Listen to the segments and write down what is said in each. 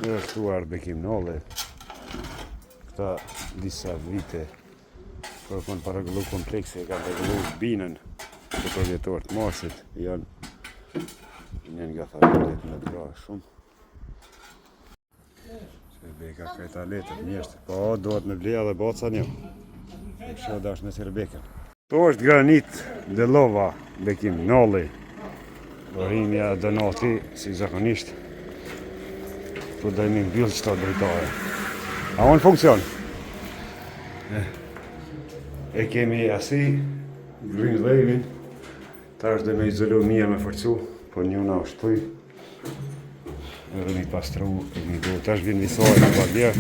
Shtuar bekim nolli. Këta disa vite për kanë paregullu komplekse, kanë regullu binën të përvjetor të mosit, janë nga familjet me dra shumë. Se beka këta letët mjeshtë, po dohet me bleja dhe boca një. E kështë dash me sirë beken. To është granit dhe lova bekim nolli. Dorimja dënoti, si zakonisht. Tu dojmë i mbyllë qëta drejtare. A unë funksion? E kemi asi, green levin, ta është dhe me izolu mija me forcu, po njëna është tuj. Edhe mi pastru, mi do, ta është vinë visoj në bagjerë.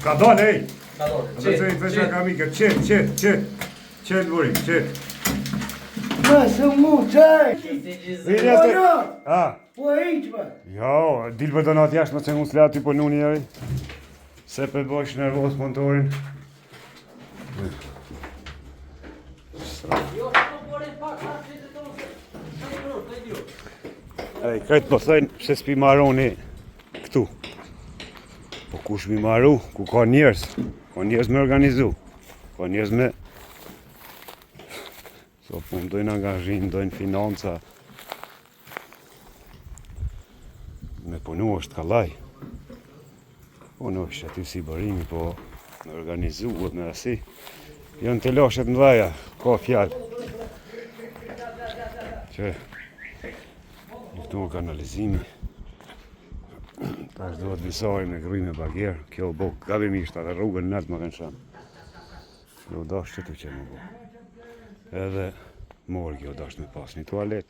Ka donë, ej! Ka donë, Qetë burim, qetë. Nëse mu qaj! Po e iqme! Jo, dilë për donat jashtë, më që unë s'le aty po nuni joj. Se për bëjsh nervos montorin. Ej, këtë po thëjnë, pse s'pi maroni këtu. Po kush mi maru, ku ka njerës me organizu, ka njerës me... So, po më dojnë angazhin, dojnë financa. Me punu është kalaj. Punu është aty si bërimi, po në organizuot me asi. Jënë të lashet në dhaja, ka fjallë. Që, njëftu kanalizimi. Ta është duhet visari me gryj me bagjerë, kjo bo gabimisht, atë rrugën nëtë më kanë shanë. Kjo dash që tu që më bo. Edhe morë kjo dash me pas një tualet.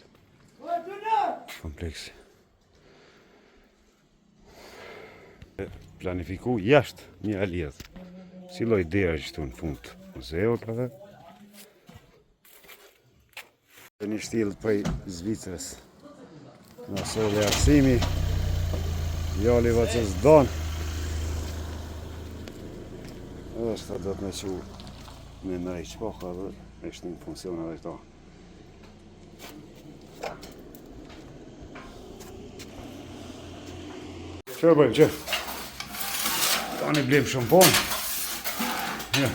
Kompleksi. Planifiku jashtë një aljedhë. Si loj derë qëtu në fund muzeot edhe. Një shtilë pëj Zvicrës. Në soli arsimi. Jali vëcës donë. Edhe shta do të me që me mërej qpoka dhe ishtë një funksion edhe këta. Që bëjmë që? Ta një blemë shumë ponë. Ja.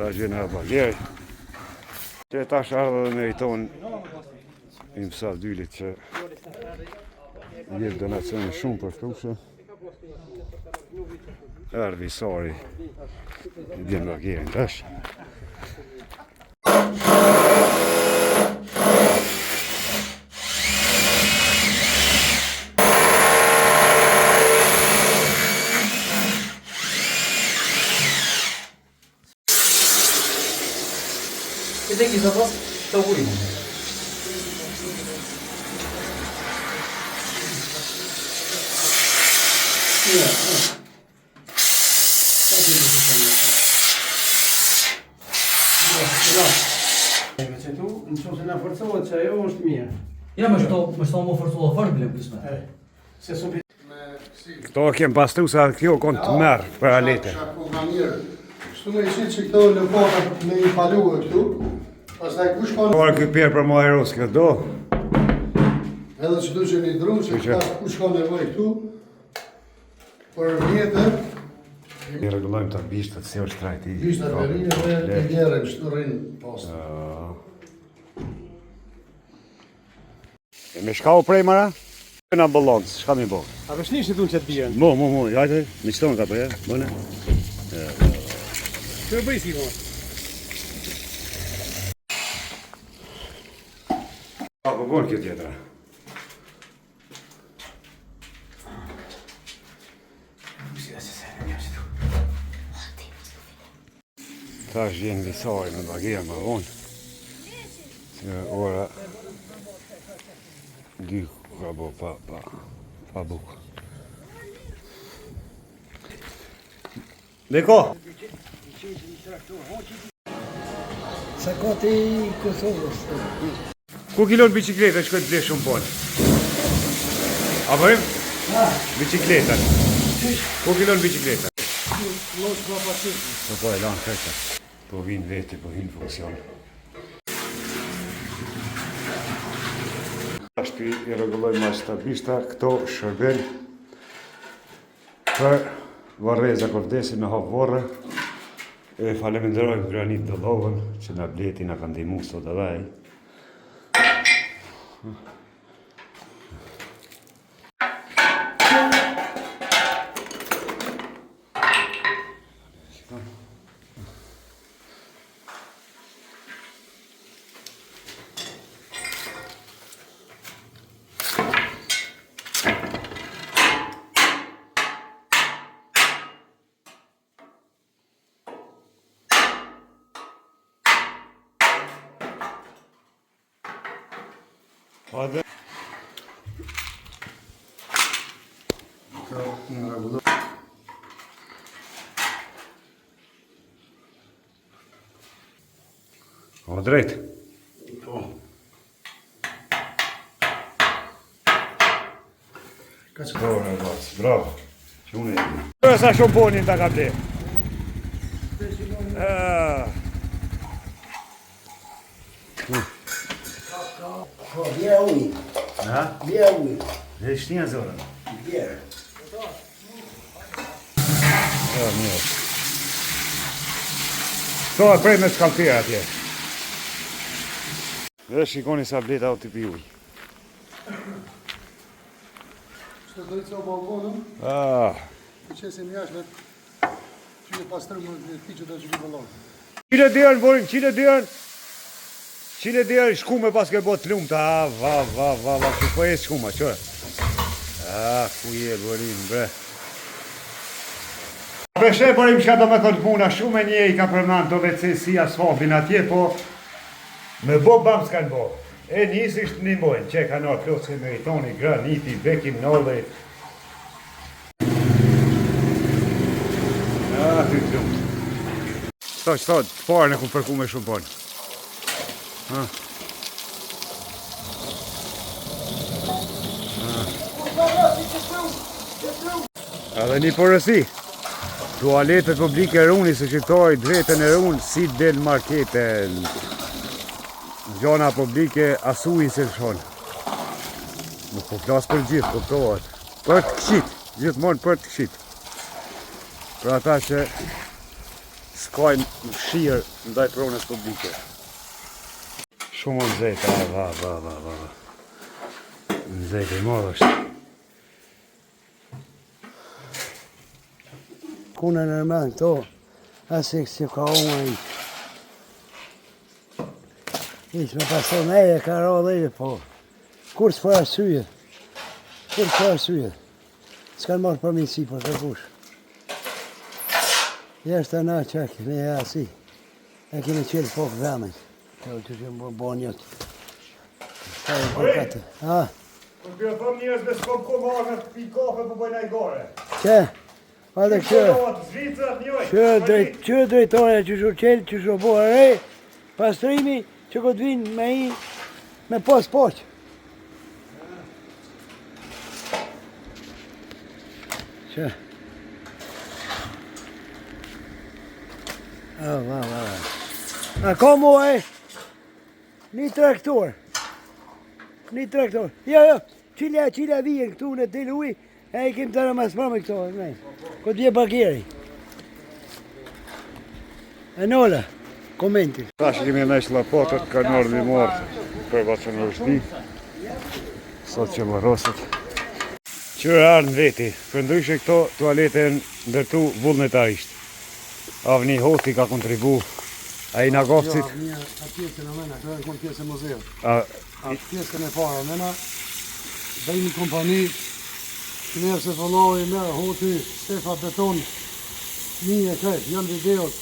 Ta gjenë e bagjerë. Që ta shardhe dhe meritonë i mësat dylit që njërë donacione shumë për flushe. Erë visari i bjenë bagjerën tash. Këtë e kisa pas të ujnë. Që tu, në që se nga forcohet që ajo është mirë. Ja, më shto më forcohet fort blem kësme. Se su pi... Këto kem pastru sa kjo konë të merë për alete. Kështu me ishi që këto lëpota me i paluë këtu, pastaj kush konë... Kërë këj pjerë për Majeros këtë do. Edhe që du që një dru, që këta kush konë nevoj këtu, për vjetër... I regulojmë të bishtët, si është trajti. Bishtat e rinë dhe të gjerën, që rinë postë. E me shka u prej mara? Në ambulancë, shka mi bo? A vëshnisht të unë që të bjerën? Mo, jajte, mi qëtonë ka përja, bëne. Që e bëjë si mo? A, po bënë kjo tjetëra. Ta është gjenë visari me bagjerë më vonë. Se ora 2 ka bo pa bukë. Beko! Sa ka ti Kosovës. Ku kilon bicikletë shkojnë të blesh shumë ponë? A bëjmë? Bicikletë. Ku kilon bicikletë? Po e lanë këta. Po vinë veti, po vinë funksion. Ashtu i rregulloj ma stabishta këto shërben për varreza kur vdesin me hap vorre. E faleminderojmë Granit Dollovën që na bleti na ka ndihmu sot edhe ai. Hadi. O drejt. Po. Bravo. Qune. Sa shumë ponin ta ka ble. Po, bjerë ujë. Ha? Bjerë ujë. Dhe shtinja zorën. Bjerë. Mirë. To e prej me skalpira atje. Dhe shikoni sa bleta o tipi ujë. Shtë dojtë se o balkonëm, të qesim jashmet, që në pastrëmë në ti që të që vëllonë. Qile djerën, borin, qile djerën. Qile djerën shkume pas ke bot lumta. Va, që po e shkuma, qërë. Ku je, borin, bre. Beshe, borim, që ka do me thonë puna, shumë e nje i ka përmanë të vecesi asfaltin atje, po me bo bam s'kan bo. E njësisht një mojnë, që ka nërë plotëse meritoni, Graniti, Bekim Nolli. Ty të lumë. Qëto, të parën e ku përku me shumë ponë. Edhe një përësi. Tualetet publike runi se qëtoj dretën e runë si del markete. Gjona publike asuj se shonë. Nuk po flasë për gjithë, kuptohet. Për të këshit, gjithmonë për të këshit. Për ata që s'kajnë shirë ndaj pronës publike. Shumë në zejtë, va. Në zejtë i modë është. Kuna nërmen këto, asik që ka unë i. Ishë me pastor me e ka ra dhe i, po. Kur s'fa arsye? S'kan marrë përminësi për kërkush. Jeshtë të na qek, me e asi. E kene qelë pokë vëmën. Të që që më bo njëtë. Ka e përkate. Ha? Kër bjë thëm njërës me s'kom ko marrë në të pi kafe për bëjnë ajgare. Që? Ate kërë. Zvicrat njoj. Që drejtore që shu qelë, që shu bo re, pastrimi që këtë vinë me i, me pas poqë. Që? Va. A ka mu e? Një traktor. Jo, qila vijen këtu në të luj, e i kem të ramas me këto, ne. Këtë vje bakjeri. E nola, komenti. Tash kemi në ishë lapotët, ka nërë një morë për bacën në rështi. Sot që më rosët. Qërë arë në veti, për ndryshe këto tualete ndërtu vullnetarisht. Avni Hoti ka kontribu, a i në gofcit. A pjesën e mena, kjo e konë pjesë e muzeut. A pjesën e para mena, dhe një kompani, që nërë se fëllohi me Hoti, Stefa Beton, një e kretë, janë videot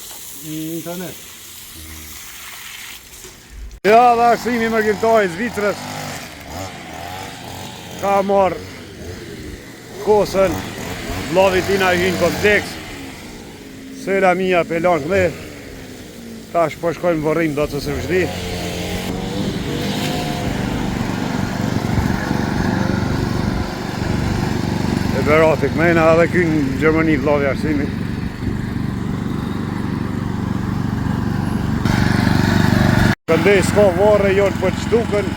në internet. Ja, dhe arsimi mërgjimtoj Zvicrës ka marrë kosën, vlovit tina i hinë kompleks, sëra mija pelon këme, tash po shkojmë vorrim do të së vëshdi. Berati këmena edhe kënë në Gjermani vllavi Arsimi. Këndej s'ka varre jonë për të shtukën.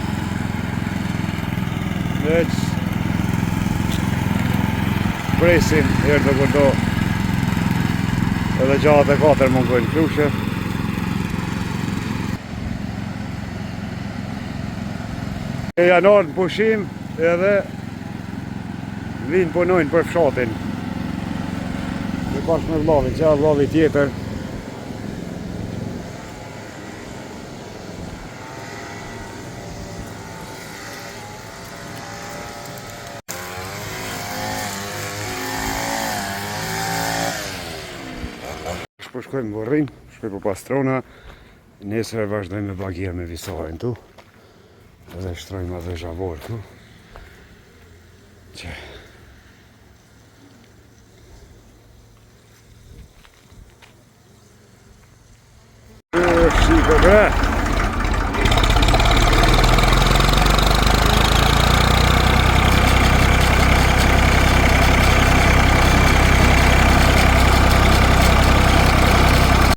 Veç presin herë të kurdo. Edhe gjatë e 4 mungojnë klushe. E janar në pushim edhe vinë punojnë për fshatin. Dhe bashkë me vllavin, që vllavi tjetër. Po shkojmë në Vorrin, shkoj për pastrona, nesër vazhdojmë me bagia me visajnë tu, edhe shtrojmë edhe zhavor tu. Që... Shiko bre!